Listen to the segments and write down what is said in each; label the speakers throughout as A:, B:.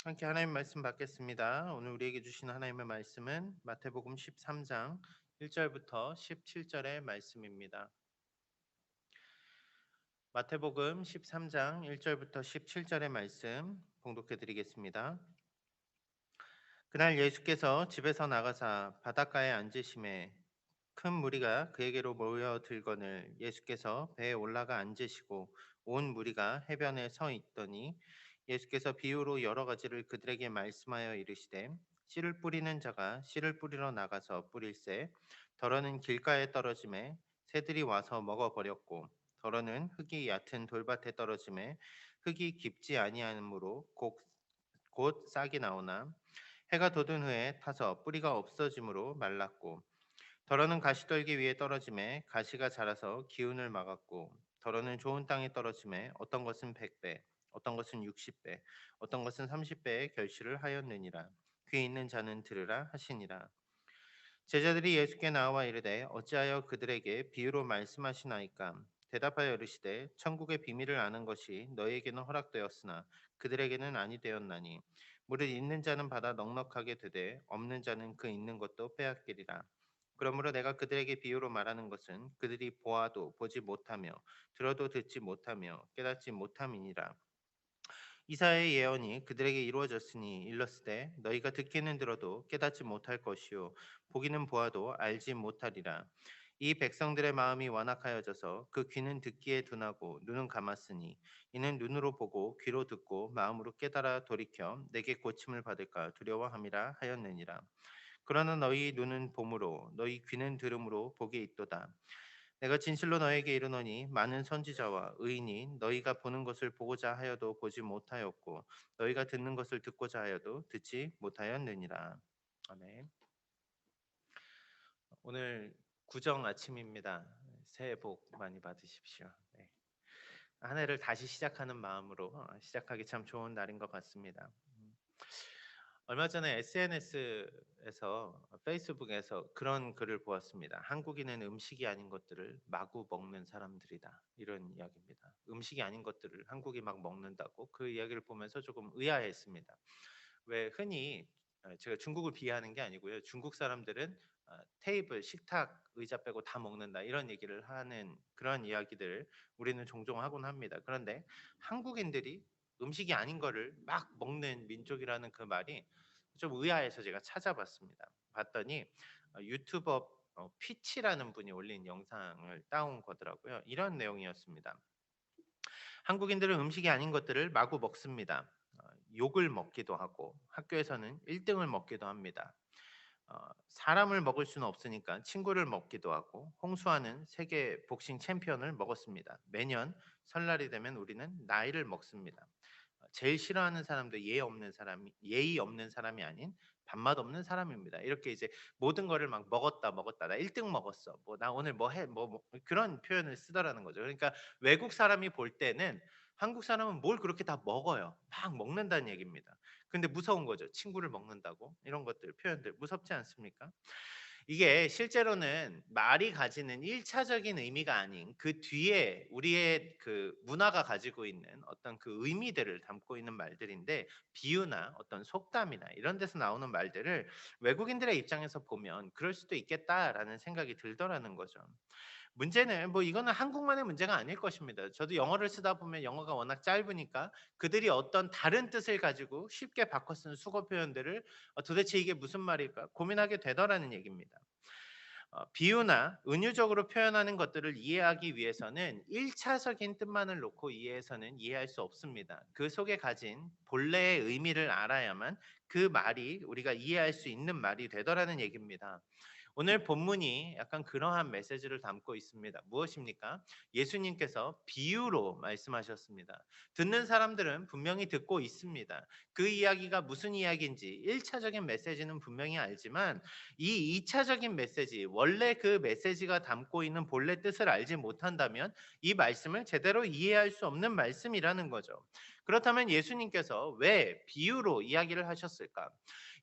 A: 함께 하나님 말씀 받겠습니다. 오늘 우리에게 주신 하나님의 말씀은 마태복음 13장 1절부터 17절의 말씀입니다. 마태복음 13장 1절부터 17절의 말씀 봉독해 드리겠습니다. 그날 예수께서 집에서 나가사 바닷가에 앉으심에 큰 무리가 그에게로 모여들거늘 예수께서 배에 올라가 앉으시고 온 무리가 해변에 서 있더니 예수께서 비유로 여러 가지를 그들에게 말씀하여 이르시되 씨를 뿌리는 자가 씨를 뿌리러 나가서 뿌릴새 덜어는 길가에 떨어짐에 새들이 와서 먹어버렸고 덜어는 흙이 얕은 돌밭에 떨어짐에 흙이 깊지 아니하므로 곧 싹이 나오나 해가 돋은 후에 타서 뿌리가 없어짐으로 말랐고 덜어는 가시떨기 위에 떨어짐에 가시가 자라서 기운을 막았고 덜어는 좋은 땅에 떨어짐에 어떤 것은 100배 어떤 것은 60배 어떤 것은 30배의 결실을 하였느니라. 귀 있는 자는 들으라 하시니라. 제자들이 예수께 나와 이르되 어찌하여 그들에게 비유로 말씀하시나이까. 대답하여 이르시되 천국의 비밀을 아는 것이 너희에게는 허락되었으나 그들에게는 아니 되었나니 무릇 있는 자는 받아 넉넉하게 되되 없는 자는 그 있는 것도 빼앗기리라. 그러므로 내가 그들에게 비유로 말하는 것은 그들이 보아도 보지 못하며 들어도 듣지 못하며 깨닫지 못함이니라. 이사야의 예언이 그들에게 이루어졌으니 일렀으되 너희가 듣기는 들어도 깨닫지 못할 것이요 보기는 보아도 알지 못하리라. 이 백성들의 마음이 완악하여져서 그 귀는 듣기에 둔하고 눈은 감았으니 이는 눈으로 보고 귀로 듣고 마음으로 깨달아 돌이켜 내게 고침을 받을까 두려워함이라 하였느니라. 그러나 너희 눈은 봄으로 너희 귀는 들음으로 복이 있도다. 내가 진실로 너에게 이르노니 많은 선지자와 의인이 너희가 보는 것을 보고자 하여도 보지 못하였고 너희가 듣는 것을 듣고자 하여도 듣지 못하였느니라. 아멘. 오늘 구정 아침입니다. 새해 복 많이 받으십시오. 네. 한 해를 다시 시작하는 마음으로 시작하기 참 좋은 날인 것 같습니다. 얼마 전에 SNS에서 페이스북에서 그런 글을 보았습니다. 한국인은 음식이 아닌 것들을 마구 먹는 사람들이다. 이런 이야기입니다. 음식이 아닌 것들을 한국이 막 먹는다고 그 이야기를 보면서 조금 의아했습니다. 왜 흔히 제가 중국을 비하하는 게 아니고요. 중국 사람들은 테이블, 식탁, 의자 빼고 다 먹는다 이런 얘기를 하는 그런 이야기들 우리는 종종 하곤 합니다. 그런데 한국인들이 음식이 아닌 거를 막 먹는 민족이라는 그 말이 좀 의아해서 제가 찾아봤습니다. 봤더니 유튜버 피치라는 분이 올린 영상을 따온 거더라고요. 이런 내용이었습니다. 한국인들은 음식이 아닌 것들을 마구 먹습니다. 욕을 먹기도 하고 학교에서는 1등을 먹기도 합니다. 사람을 먹을 수는 없으니까 친구를 먹기도 하고 홍수아는 세계 복싱 챔피언을 먹었습니다. 매년 설날이 되면 우리는 나이를 먹습니다. 제일 싫어하는 사람도 예의 없는 사람이 아닌 밥맛 없는 사람입니다. 이렇게 이제 모든 거를 막 먹었다. 나 1등 먹었어. 뭐 나 오늘 뭐 해? 뭐 그런 표현을 쓰더라는 거죠. 그러니까 외국 사람이 볼 때는 한국 사람은 뭘 그렇게 다 먹어요. 막 먹는다는 얘기입니다. 근데 무서운 거죠. 친구를 먹는다고 이런 것들 표현들 무섭지 않습니까? 이게 실제로는 말이 가지는 1차적인 의미가 아닌 그 뒤에 우리의 그 문화가 가지고 있는 어떤 그 의미들을 담고 있는 말들인데 비유나 어떤 속담이나 이런 데서 나오는 말들을 외국인들의 입장에서 보면 그럴 수도 있겠다라는 생각이 들더라는 거죠. 문제는 뭐 이거는 한국만의 문제가 아닐 것입니다. 저도 영어를 쓰다 보면 영어가 워낙 짧으니까 그들이 어떤 다른 뜻을 가지고 쉽게 바꿔 쓴 수거 표현들을 도대체 이게 무슨 말일까 고민하게 되더라는 얘기입니다. 비유나 은유적으로 표현하는 것들을 이해하기 위해서는 1차적인 뜻만을 놓고 이해해서는 이해할 수 없습니다. 그 속에 가진 본래의 의미를 알아야만 그 말이 우리가 이해할 수 있는 말이 되더라는 얘기입니다. 오늘 본문이 약간 그러한 메시지를 담고 있습니다. 무엇입니까? 예수님께서 비유로 말씀하셨습니다. 듣는 사람들은 분명히 듣고 있습니다. 그 이야기가 무슨 이야기인지 1차적인 메시지는 분명히 알지만 이 2차적인 메시지, 원래 그 메시지가 담고 있는 본래 뜻을 알지 못한다면 이 말씀을 제대로 이해할 수 없는 말씀이라는 거죠. 그렇다면 예수님께서 왜 비유로 이야기를 하셨을까?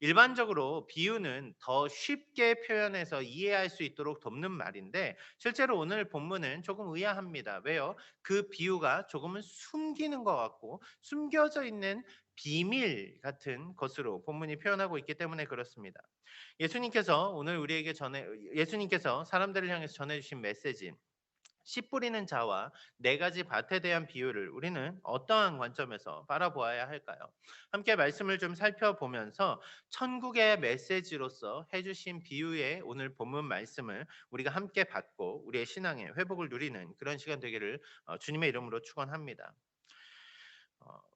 A: 일반적으로 비유는 더 쉽게 표현해서 이해할 수 있도록 돕는 말인데 실제로 오늘 본문은 조금 의아합니다. 왜요? 그 비유가 조금은 숨기는 것 같고 숨겨져 있는 비밀 같은 것으로 본문이 표현하고 있기 때문에 그렇습니다. 예수님께서 오늘 우리에게 전해 예수님께서 사람들을 향해서 전해 주신 메시지 씨 뿌리는 자와 네 가지 밭에 대한 비유를 우리는 어떠한 관점에서 바라보아야 할까요? 함께 말씀을 좀 살펴보면서 천국의 메시지로서 해주신 비유의 오늘 본문 말씀을 우리가 함께 받고 우리의 신앙의 회복을 누리는 그런 시간 되기를 주님의 이름으로 축원합니다.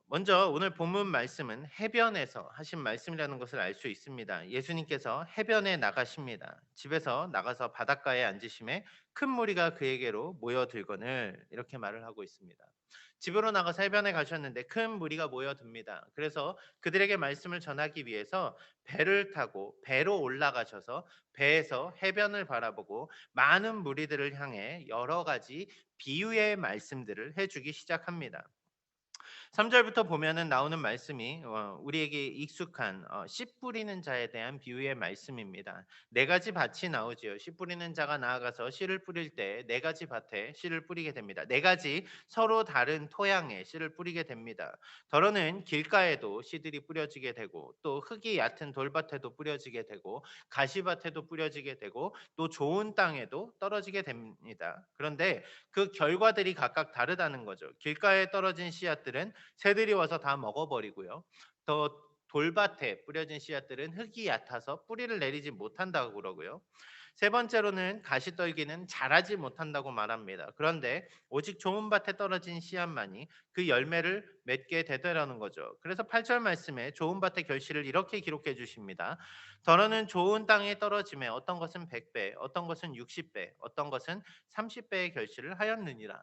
A: 먼저 오늘 본문 말씀은 해변에서 하신 말씀이라는 것을 알 수 있습니다. 예수님께서 해변에 나가십니다. 집에서 나가서 바닷가에 앉으심에 큰 무리가 그에게로 모여들거늘 이렇게 말을 하고 있습니다. 집으로 나가서 해변에 가셨는데 큰 무리가 모여듭니다. 그래서 그들에게 말씀을 전하기 위해서 배를 타고 배로 올라가셔서 배에서 해변을 바라보고 많은 무리들을 향해 여러 가지 비유의 말씀들을 해주기 시작합니다. 3절부터 보면은 나오는 말씀이 우리에게 익숙한 씨 뿌리는 자에 대한 비유의 말씀입니다. 네 가지 밭이 나오지요. 씨 뿌리는 자가 나아가서 씨를 뿌릴 때 네 가지 밭에 씨를 뿌리게 됩니다. 네 가지 서로 다른 토양에 씨를 뿌리게 됩니다. 더러는 길가에도 씨들이 뿌려지게 되고 또 흙이 얕은 돌밭에도 뿌려지게 되고 가시밭에도 뿌려지게 되고 또 좋은 땅에도 떨어지게 됩니다. 그런데 그 결과들이 각각 다르다는 거죠. 길가에 떨어진 씨앗들은 새들이 와서 다 먹어버리고요. 더 돌밭에 뿌려진 씨앗들은 흙이 얕아서 뿌리를 내리지 못한다고 그러고요. 세 번째로는 가시떨기는 자라지 못한다고 말합니다. 그런데 오직 좋은 밭에 떨어진 씨앗만이 그 열매를 맺게 되더라는 거죠. 그래서 8절 말씀에 좋은 밭의 결실을 이렇게 기록해 주십니다. 더러는 좋은 땅에 떨어짐에 어떤 것은 100배, 어떤 것은 60배, 어떤 것은 30배의 결실을 하였느니라.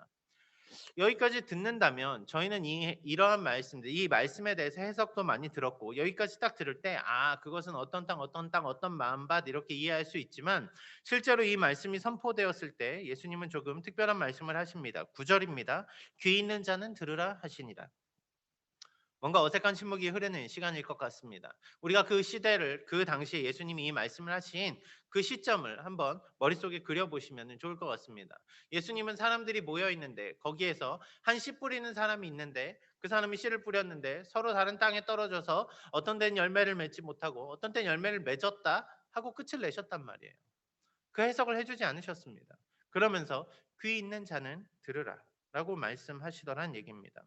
A: 여기까지 듣는다면 저희는 이러한 말씀들, 이 말씀에 대해서 해석도 많이 들었고 여기까지 딱 들을 때 그것은 어떤 땅, 어떤 땅, 어떤 마음밭 이렇게 이해할 수 있지만 실제로 이 말씀이 선포되었을 때 예수님은 조금 특별한 말씀을 하십니다. 9절입니다. 귀 있는 자는 들으라 하시니라. 뭔가 어색한 침묵이 흐르는 시간일 것 같습니다. 우리가 그 시대를 그 당시에 예수님이 이 말씀을 하신 그 시점을 한번 머릿속에 그려보시면 좋을 것 같습니다. 예수님은 사람들이 모여 있는데 거기에서 한 씨 뿌리는 사람이 있는데 그 사람이 씨를 뿌렸는데 서로 다른 땅에 떨어져서 어떤 데는 열매를 맺지 못하고 어떤 때는 열매를 맺었다 하고 끝을 내셨단 말이에요. 그 해석을 해주지 않으셨습니다. 그러면서 귀 있는 자는 들으라 라고 말씀하시더란 얘기입니다.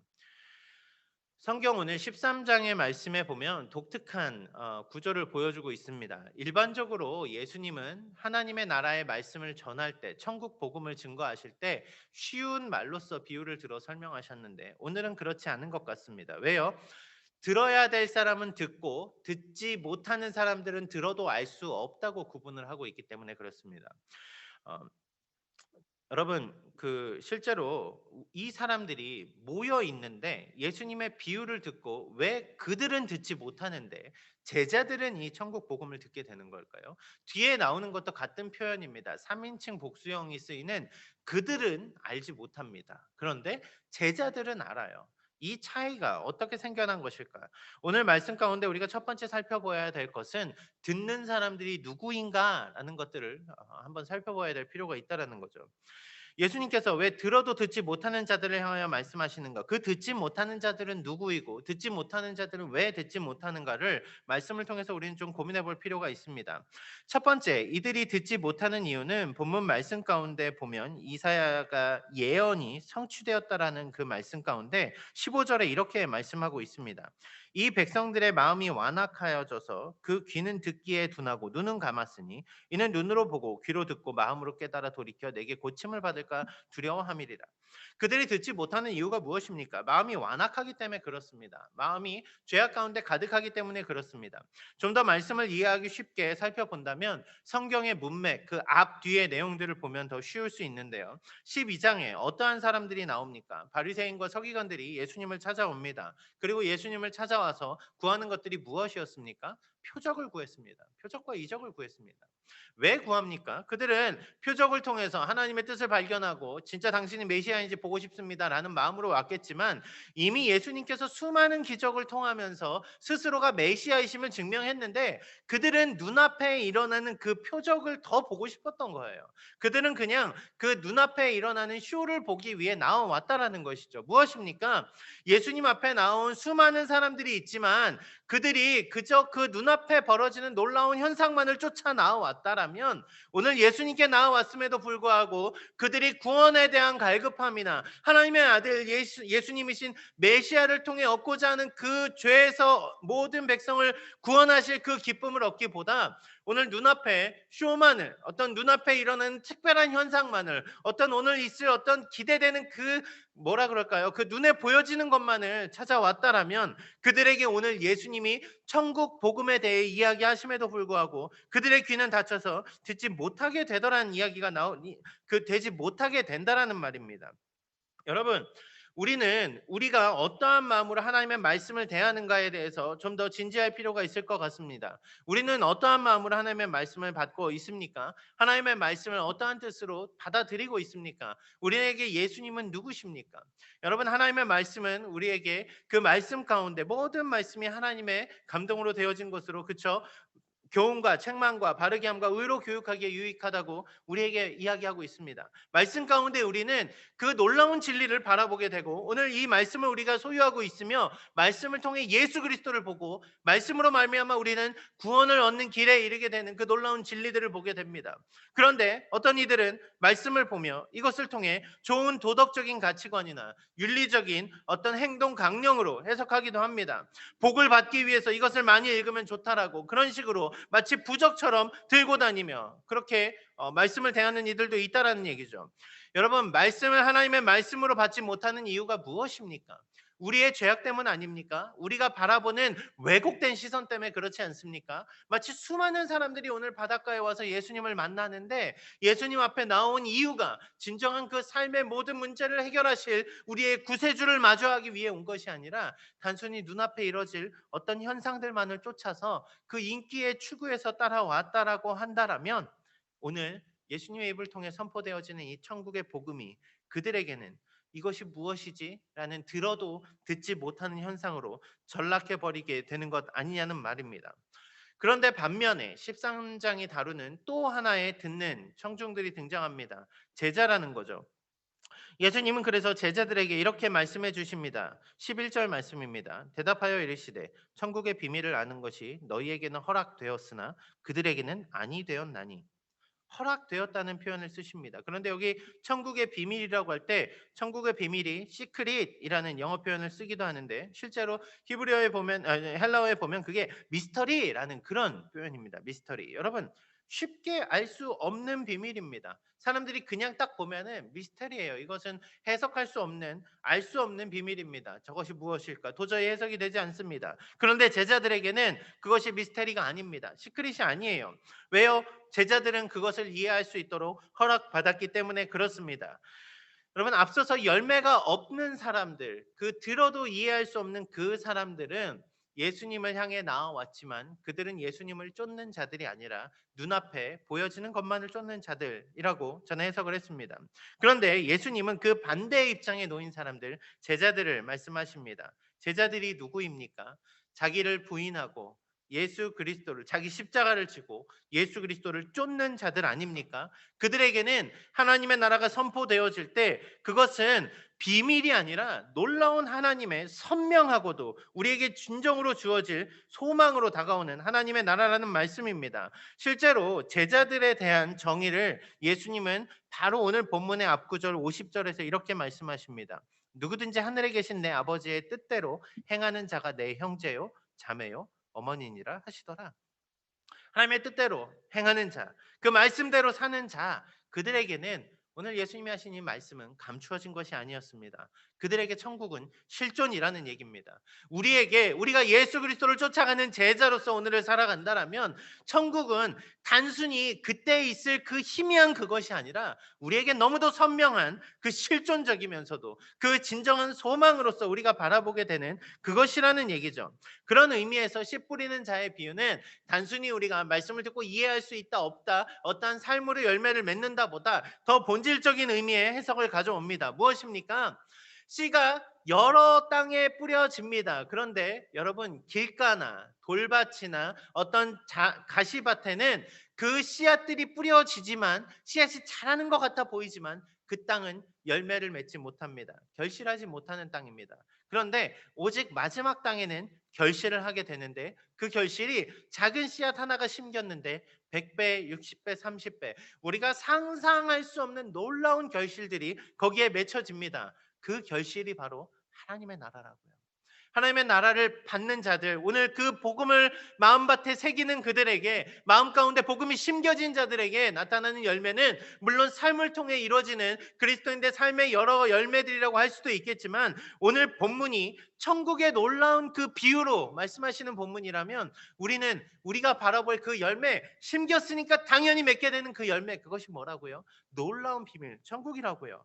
A: 성경 오늘 13장의 말씀에 보면 독특한 구조를 보여주고 있습니다. 일반적으로 예수님은 하나님의 나라의 말씀을 전할 때 천국 복음을 증거하실 때 쉬운 말로써 비유를 들어 설명하셨는데 오늘은 그렇지 않은 것 같습니다. 왜요? 들어야 될 사람은 듣고 듣지 못하는 사람들은 들어도 알 수 없다고 구분을 하고 있기 때문에 그렇습니다. 어, 여러분 실제로 이 사람들이 모여 있는데 예수님의 비유를 듣고 왜 그들은 듣지 못하는데 제자들은 이 천국 복음을 듣게 되는 걸까요? 뒤에 나오는 것도 같은 표현입니다. 3인칭 복수형이 쓰이는 그들은 알지 못합니다. 그런데 제자들은 알아요. 이 차이가 어떻게 생겨난 것일까요? 오늘 말씀 가운데 우리가 첫 번째 살펴봐야 될 것은 듣는 사람들이 누구인가라는 것들을 한번 살펴봐야 될 필요가 있다라는 거죠. 예수님께서 왜 들어도 듣지 못하는 자들을 향하여 말씀하시는가? 그 듣지 못하는 자들은 누구이고 듣지 못하는 자들은 왜 듣지 못하는가를 말씀을 통해서 우리는 좀 고민해 볼 필요가 있습니다. 첫 번째, 이들이 듣지 못하는 이유는 본문 말씀 가운데 보면 이사야가 예언이 성취되었다라는 그 말씀 가운데 15절에 이렇게 말씀하고 있습니다. 이 백성들의 마음이 완악하여져서 그 귀는 듣기에 둔하고 눈은 감았으니 이는 눈으로 보고 귀로 듣고 마음으로 깨달아 돌이켜 내게 고침을 받을까 두려워함이리라. 그들이 듣지 못하는 이유가 무엇입니까? 마음이 완악하기 때문에 그렇습니다. 마음이 죄악 가운데 가득하기 때문에 그렇습니다. 좀 더 말씀을 이해하기 쉽게 살펴본다면 성경의 문맥 그 앞 뒤의 내용들을 보면 더 쉬울 수 있는데요. 12장에 어떠한 사람들이 나옵니까? 바리새인과 서기관들이 예수님을 찾아옵니다. 그리고 예수님을 찾아와서 구하는 것들이 무엇이었습니까? 표적을 구했습니다. 표적과 이적을 구했습니다. 왜 구합니까? 그들은 표적을 통해서 하나님의 뜻을 발견하고 진짜 당신이 메시아인지 보고 싶습니다라는 마음으로 왔겠지만 이미 예수님께서 수많은 기적을 통하면서 스스로가 메시아이심을 증명했는데 그들은 눈앞에 일어나는 그 표적을 더 보고 싶었던 거예요. 그들은 그냥 그 눈앞에 일어나는 쇼를 보기 위해 나와왔다라는 것이죠. 무엇입니까? 예수님 앞에 나온 수많은 사람들이 있지만 그들이 그저 그 눈앞에 벌어지는 놀라운 현상만을 쫓아 나와왔다라면 오늘 예수님께 나와왔음에도 불구하고 그들이 구원에 대한 갈급함이나 하나님의 아들 예수님이신 메시아를 통해 얻고자 하는 그 죄에서 모든 백성을 구원하실 그 기쁨을 얻기보다 오늘 눈앞에 쇼만을 어떤 눈앞에 일어나는 특별한 현상만을 어떤 오늘 있을 어떤 기대되는 그 뭐라 그럴까요? 그 눈에 보여지는 것만을 찾아왔다라면 그들에게 오늘 예수님이 천국 복음에 대해 이야기하심에도 불구하고 그들의 귀는 닫혀서 듣지 못하게 되더라는 이야기가 되지 못하게 된다라는 말입니다. 여러분, 우리가 어떠한 마음으로 하나님의 말씀을 대하는가에 대해서 좀 더 진지할 필요가 있을 것 같습니다. 우리는 어떠한 마음으로 하나님의 말씀을 받고 있습니까? 하나님의 말씀을 어떠한 뜻으로 받아들이고 있습니까? 우리에게 예수님은 누구십니까? 여러분, 하나님의 말씀은 우리에게 그 말씀 가운데 모든 말씀이 하나님의 감동으로 되어진 것으로 그쵸? 교훈과 책망과 바르게 함과 의로 교육하기에 유익하다고 우리에게 이야기하고 있습니다. 말씀 가운데 우리는 그 놀라운 진리를 바라보게 되고 오늘 이 말씀을 우리가 소유하고 있으며 말씀을 통해 예수 그리스도를 보고 말씀으로 말미암아 우리는 구원을 얻는 길에 이르게 되는 그 놀라운 진리들을 보게 됩니다. 그런데 어떤 이들은 말씀을 보며 이것을 통해 좋은 도덕적인 가치관이나 윤리적인 어떤 행동 강령으로 해석하기도 합니다. 복을 받기 위해서 이것을 많이 읽으면 좋다라고 그런 식으로 마치 부적처럼 들고 다니며 그렇게 말씀을 대하는 이들도 있다라는 얘기죠. 여러분, 말씀을 하나님의 말씀으로 받지 못하는 이유가 무엇입니까? 우리의 죄악 때문 아닙니까? 우리가 바라보는 왜곡된 시선 때문에 그렇지 않습니까? 마치 수많은 사람들이 오늘 바닷가에 와서 예수님을 만나는데 예수님 앞에 나온 이유가 진정한 그 삶의 모든 문제를 해결하실 우리의 구세주를 마주하기 위해 온 것이 아니라 단순히 눈앞에 이뤄질 어떤 현상들만을 쫓아서 그 인기의 추구에서 따라왔다라고 한다라면 오늘 예수님의 입을 통해 선포되어지는 이 천국의 복음이 그들에게는 이것이 무엇이지? 라는 들어도 듣지 못하는 현상으로 전락해 버리게 되는 것 아니냐는 말입니다. 그런데 반면에 13장이 다루는 또 하나의 듣는 청중들이 등장합니다. 제자라는 거죠. 예수님은 그래서 제자들에게 이렇게 말씀해 주십니다. 11절 말씀입니다. 대답하여 이르시되 천국의 비밀을 아는 것이 너희에게는 허락되었으나 그들에게는 아니 되었나니. 허락되었다는 표현을 쓰십니다. 그런데 여기 천국의 비밀이라고 할 때 천국의 비밀이 시크릿이라는 영어 표현을 쓰기도 하는데 실제로 히브리어에 보면 헬라어에 보면 그게 미스터리라는 그런 표현입니다. 미스터리. 여러분 쉽게 알 수 없는 비밀입니다. 사람들이 그냥 딱 보면은 미스터리예요. 이것은 해석할 수 없는 알 수 없는 비밀입니다. 저것이 무엇일까? 도저히 해석이 되지 않습니다. 그런데 제자들에게는 그것이 미스터리가 아닙니다. 시크릿이 아니에요. 왜요? 제자들은 그것을 이해할 수 있도록 허락받았기 때문에 그렇습니다. 여러분 앞서서 열매가 없는 사람들, 그 들어도 이해할 수 없는 그 사람들은 예수님을 향해 나와왔지만 그들은 예수님을 쫓는 자들이 아니라 눈앞에 보여지는 것만을 쫓는 자들이라고 저는 해석을 했습니다. 그런데 예수님은 그 반대의 입장에 놓인 사람들, 제자들을 말씀하십니다. 제자들이 누구입니까? 자기를 부인하고 예수 그리스도를 자기 십자가를 지고 예수 그리스도를 쫓는 자들 아닙니까? 그들에게는 하나님의 나라가 선포되어질 때 그것은 비밀이 아니라 놀라운 하나님의 선명하고도 우리에게 진정으로 주어질 소망으로 다가오는 하나님의 나라라는 말씀입니다. 실제로 제자들에 대한 정의를 예수님은 바로 오늘 본문의 앞구절 50절에서 이렇게 말씀하십니다. 누구든지 하늘에 계신 내 아버지의 뜻대로 행하는 자가 내 형제요 자매요 어머니니라 하시더라. 하나님의 뜻대로 행하는 자, 그 말씀대로 사는 자, 그들에게는 오늘 예수님이 하신 이 말씀은 감추어진 것이 아니었습니다. 그들에게 천국은 실존이라는 얘기입니다. 우리가 예수 그리스도를 쫓아가는 제자로서 오늘을 살아간다라면 천국은 단순히 그때 있을 그 희미한 그것이 아니라 우리에게 너무도 선명한 그 실존적이면서도 그 진정한 소망으로서 우리가 바라보게 되는 그것이라는 얘기죠. 그런 의미에서 씨 뿌리는 자의 비유는 단순히 우리가 말씀을 듣고 이해할 수 있다 없다 어떠한 삶으로 열매를 맺는다보다 더 본질적인 의미의 해석을 가져옵니다. 무엇입니까? 씨가 여러 땅에 뿌려집니다. 그런데 여러분 길가나 돌밭이나 어떤 가시밭에는 그 씨앗들이 뿌려지지만 씨앗이 자라는 것 같아 보이지만 그 땅은 열매를 맺지 못합니다. 결실하지 못하는 땅입니다. 그런데 오직 마지막 땅에는 결실을 하게 되는데 그 결실이 작은 씨앗 하나가 심겼는데 100배, 60배, 30배 우리가 상상할 수 없는 놀라운 결실들이 거기에 맺혀집니다. 그 결실이 바로 하나님의 나라라고요. 하나님의 나라를 받는 자들, 오늘 그 복음을 마음밭에 새기는 그들에게, 마음 가운데 복음이 심겨진 자들에게 나타나는 열매는 물론 삶을 통해 이루어지는 그리스도인의 삶의 여러 열매들이라고 할 수도 있겠지만 오늘 본문이 천국의 놀라운 그 비유로 말씀하시는 본문이라면 우리는 우리가 바라볼 그 열매, 심겼으니까 당연히 맺게 되는 그 열매, 그것이 뭐라고요? 놀라운 비밀, 천국이라고요.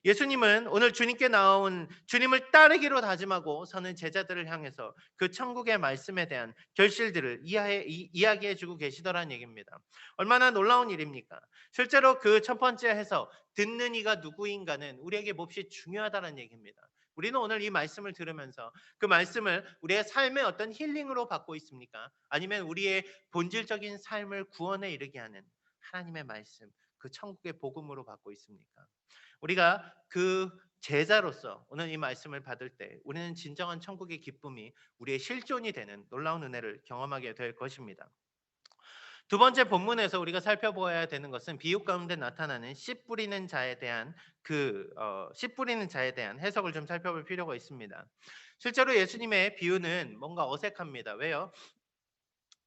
A: 예수님은 오늘 주님께 나온 주님을 따르기로 다짐하고 서는 제자들을 향해서 그 천국의 말씀에 대한 결실들을 이야기해 주고 계시더라는 얘기입니다. 얼마나 놀라운 일입니까? 실제로 그 첫 번째 해석, 듣는 이가 누구인가는 우리에게 몹시 중요하다는 얘기입니다. 우리는 오늘 이 말씀을 들으면서 그 말씀을 우리의 삶의 어떤 힐링으로 받고 있습니까? 아니면 우리의 본질적인 삶을 구원에 이르게 하는 하나님의 말씀, 그 천국의 복음으로 받고 있습니까? 우리가 그 제자로서 오늘 이 말씀을 받을 때 우리는 진정한 천국의 기쁨이 우리의 실존이 되는 놀라운 은혜를 경험하게 될 것입니다. 두 번째 본문에서 우리가 살펴보아야 되는 것은 비유 가운데 나타나는 씨 뿌리는 자에 대한 씨 뿌리는 자에 대한 해석을 좀 살펴볼 필요가 있습니다. 실제로 예수님의 비유는 뭔가 어색합니다. 왜요?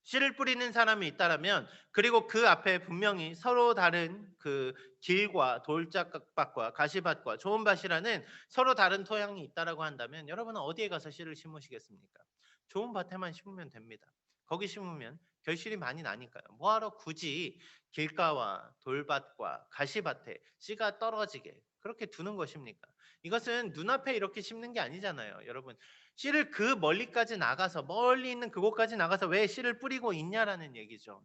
A: 씨를 뿌리는 사람이 있다라면 그리고 그 앞에 분명히 서로 다른 그 길과 돌짝밭과 가시밭과 좋은 밭이라는 서로 다른 토양이 있다라고 한다면 여러분은 어디에 가서 씨를 심으시겠습니까? 좋은 밭에만 심으면 됩니다. 거기 심으면 결실이 많이 나니까요. 뭐하러 굳이 길가와 돌밭과 가시밭에 씨가 떨어지게 그렇게 두는 것입니까? 이것은 눈앞에 이렇게 심는 게 아니잖아요. 여러분 씨를 그 멀리까지 나가서 멀리 있는 그곳까지 나가서 왜 씨를 뿌리고 있냐라는 얘기죠.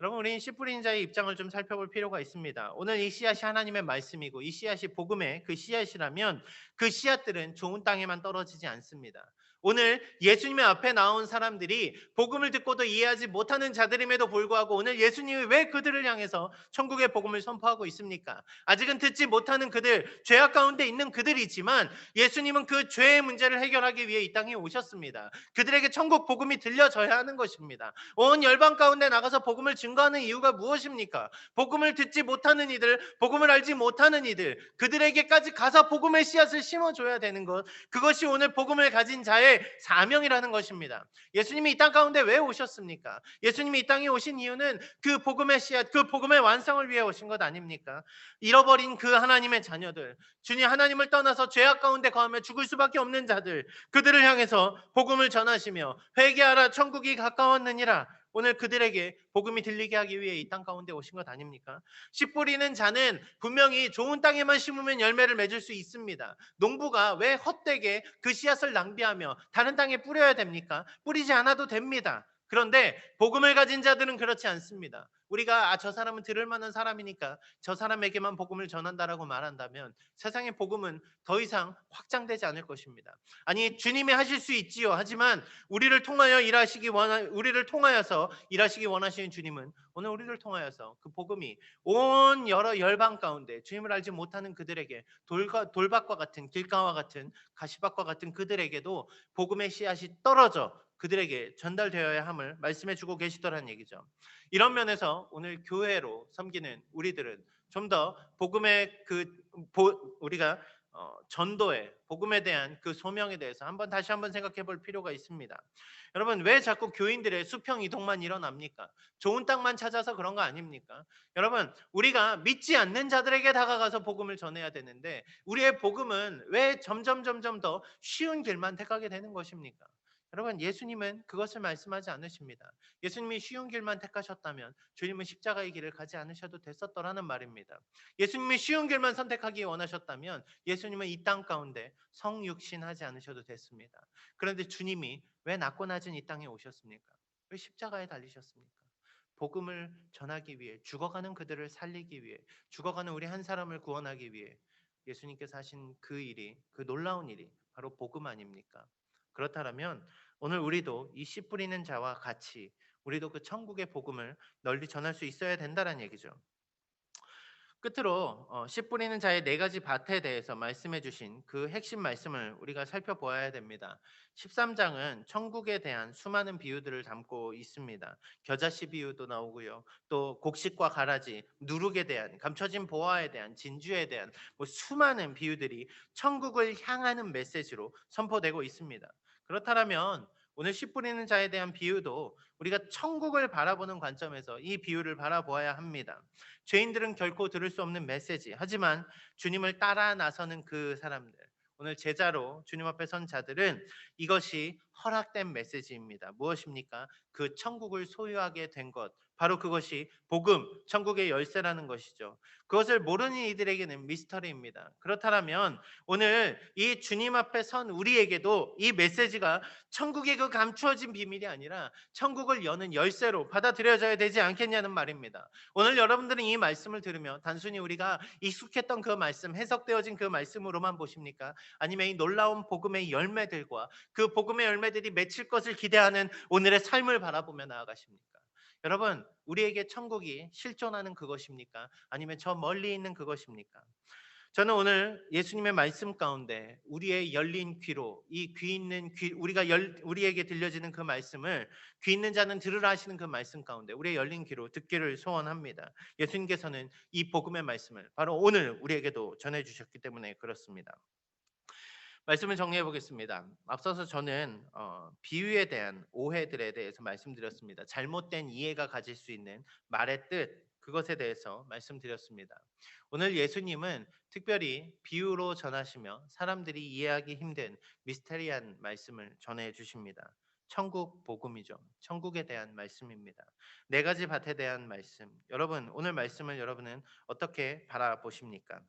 A: 여러분 우리는 씨 뿌리는 자의 입장을 좀 살펴볼 필요가 있습니다. 오늘 이 씨앗이 하나님의 말씀이고 이 씨앗이 복음의 그 씨앗이라면 그 씨앗들은 좋은 땅에만 떨어지지 않습니다. 오늘 예수님의 앞에 나온 사람들이 복음을 듣고도 이해하지 못하는 자들임에도 불구하고 오늘 예수님이 왜 그들을 향해서 천국의 복음을 선포하고 있습니까? 아직은 듣지 못하는 그들, 죄악 가운데 있는 그들이지만 예수님은 그 죄의 문제를 해결하기 위해 이 땅에 오셨습니다. 그들에게 천국 복음이 들려져야 하는 것입니다. 온 열방 가운데 나가서 복음을 증거하는 이유가 무엇입니까? 복음을 듣지 못하는 이들, 복음을 알지 못하는 이들, 그들에게까지 가서 복음의 씨앗을 심어줘야 되는 것, 그것이 오늘 복음을 가진 자의 사명이라는 것입니다. 예수님이 이 땅 가운데 왜 오셨습니까? 예수님이 이 땅에 오신 이유는 그 복음의 씨앗, 그 복음의 완성을 위해 오신 것 아닙니까? 잃어버린 그 하나님의 자녀들, 주님 하나님을 떠나서 죄악 가운데 거하며 죽을 수밖에 없는 자들, 그들을 향해서 복음을 전하시며 회개하라 천국이 가까웠느니라. 오늘 그들에게 복음이 들리게 하기 위해 이 땅 가운데 오신 것 아닙니까? 씨 뿌리는 자는 분명히 좋은 땅에만 심으면 열매를 맺을 수 있습니다. 농부가 왜 헛되게 그 씨앗을 낭비하며 다른 땅에 뿌려야 됩니까? 뿌리지 않아도 됩니다. 그런데 복음을 가진 자들은 그렇지 않습니다. 우리가 저 사람은 들을 만한 사람이니까 저 사람에게만 복음을 전한다라고 말한다면 세상의 복음은 더 이상 확장되지 않을 것입니다. 아니 주님이 하실 수 있지요. 하지만 우리를 통하여서 일하시기 원하시는 주님은 오늘 우리를 통하여서 그 복음이 온 여러 열방 가운데 주님을 알지 못하는 그들에게 돌밭과 같은 길가와 같은 가시밭과 같은 그들에게도 복음의 씨앗이 떨어져 그들에게 전달되어야 함을 말씀해 주고 계시더라는 얘기죠. 이런 면에서 오늘 교회로 섬기는 우리들은 좀 더 복음의 우리가 전도에 복음에 대한 그 소명에 대해서 다시 한번 생각해 볼 필요가 있습니다. 여러분 왜 자꾸 교인들의 수평 이동만 일어납니까? 좋은 땅만 찾아서 그런 거 아닙니까? 여러분 우리가 믿지 않는 자들에게 다가가서 복음을 전해야 되는데 우리의 복음은 왜 점점 더 쉬운 길만 택하게 되는 것입니까? 여러분 예수님은 그것을 말씀하지 않으십니다. 예수님이 쉬운 길만 택하셨다면 주님은 십자가의 길을 가지 않으셔도 됐었더라는 말입니다. 예수님이 쉬운 길만 선택하기 원하셨다면 예수님은 이 땅 가운데 성육신하지 않으셔도 됐습니다. 그런데 주님이 왜 낮고 낮은 이 땅에 오셨습니까? 왜 십자가에 달리셨습니까? 복음을 전하기 위해, 죽어가는 그들을 살리기 위해, 죽어가는 우리 한 사람을 구원하기 위해 예수님께서 하신 그 일이, 그 놀라운 일이 바로 복음 아닙니까? 그렇다면 오늘 우리도 이 씨 뿌리는 자와 같이 우리도 그 천국의 복음을 널리 전할 수 있어야 된다는 얘기죠. 끝으로 씨 뿌리는 자의 네 가지 밭에 대해서 말씀해 주신 그 핵심 말씀을 우리가 살펴보아야 됩니다. 13장은 천국에 대한 수많은 비유들을 담고 있습니다. 겨자씨 비유도 나오고요. 또 곡식과 가라지, 누룩에 대한, 감춰진 보화에 대한, 진주에 대한 수많은 비유들이 천국을 향하는 메시지로 선포되고 있습니다. 그렇다면 오늘 씨 뿌리는 자에 대한 비유도 우리가 천국을 바라보는 관점에서 이 비유를 바라보아야 합니다. 죄인들은 결코 들을 수 없는 메시지. 하지만 주님을 따라 나서는 그 사람들, 오늘 제자로 주님 앞에 선 자들은 이것이 허락된 메시지입니다. 무엇입니까? 그 천국을 소유하게 된 것. 바로 그것이 복음, 천국의 열쇠라는 것이죠. 그것을 모르는 이들에게는 미스터리입니다. 그렇다면 오늘 이 주님 앞에 선 우리에게도 이 메시지가 천국의 그 감추어진 비밀이 아니라 천국을 여는 열쇠로 받아들여져야 되지 않겠냐는 말입니다. 오늘 여러분들은 이 말씀을 들으며 단순히 우리가 익숙했던 그 말씀, 해석되어진 그 말씀으로만 보십니까? 아니면 이 놀라운 복음의 열매들과 그 복음의 열매들이 맺힐 것을 기대하는 오늘의 삶을 바라보며 나아가십니까? 여러분, 우리에게 천국이 실존하는 그것입니까? 아니면 저 멀리 있는 그것입니까? 저는 오늘 예수님의 말씀 가운데 우리의 열린 귀로 이 귀 있는 귀 우리에게 들려지는 그 말씀을 귀 있는 자는 들으라 하시는 그 말씀 가운데 우리의 열린 귀로 듣기를 소원합니다. 예수님께서는 이 복음의 말씀을 바로 오늘 우리에게도 전해 주셨기 때문에 그렇습니다. 말씀을 정리해 보겠습니다. 앞서서 저는 비유에 대한 오해들에 대해서 말씀드렸습니다. 잘못된 이해가 가질 수 있는 말의 뜻 그것에 대해서 말씀드렸습니다. 오늘 예수님은 특별히 비유로 전하시며 사람들이 이해하기 힘든 미스테리한 말씀을 전해 주십니다. 천국 복음이죠. 천국에 대한 말씀입니다. 네 가지 밭에 대한 말씀. 여러분, 오늘 말씀을 여러분은 어떻게 바라보십니까?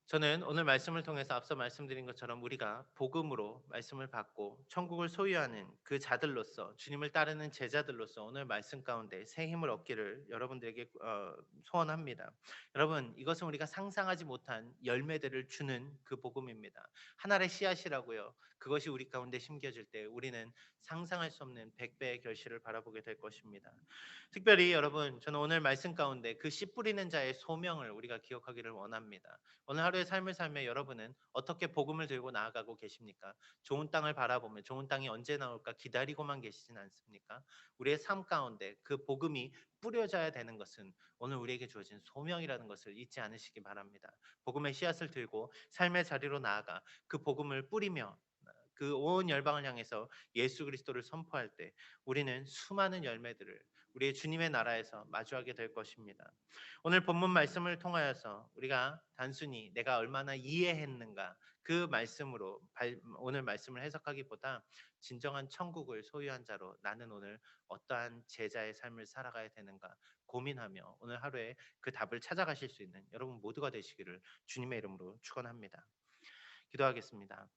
A: 저는 오늘 말씀을 통해서 앞서 말씀드린 것처럼 우리가 복음으로 말씀을 받고 천국을 소유하는 그 자들로서 주님을 따르는 제자들로서 오늘 말씀 가운데 새 힘을 얻기를 여러분들에게 소원합니다. 여러분 이것은 우리가 상상하지 못한 열매들을 주는 그 복음입니다. 하나의 씨앗이라고요. 그것이 우리 가운데 심겨질 때 우리는 상상할 수 없는 100배의 결실을 바라보게 될 것입니다. 특별히 여러분 저는 오늘 말씀 가운데 그 씨 뿌리는 자의 소명을 우리가 기억하기를 원합니다. 오늘 하루의 삶을 살며 여러분은 어떻게 복음을 들고 나아가고 계십니까? 좋은 땅을 바라보며 좋은 땅이 언제 나올까 기다리고만 계시진 않습니까? 우리의 삶 가운데 그 복음이 뿌려져야 되는 것은 오늘 우리에게 주어진 소명이라는 것을 잊지 않으시기 바랍니다. 복음의 씨앗을 들고 삶의 자리로 나아가 그 복음을 뿌리며 그 온 열방을 향해서 예수 그리스도를 선포할 때 우리는 수많은 열매들을 우리의 주님의 나라에서 마주하게 될 것입니다. 오늘 본문 말씀을 통하여서 우리가 단순히 내가 얼마나 이해했는가 그 말씀으로 오늘 말씀을 해석하기보다 진정한 천국을 소유한 자로 나는 오늘 어떠한 제자의 삶을 살아가야 되는가 고민하며 오늘 하루에 그 답을 찾아가실 수 있는 여러분 모두가 되시기를 주님의 이름으로 축원합니다. 기도하겠습니다.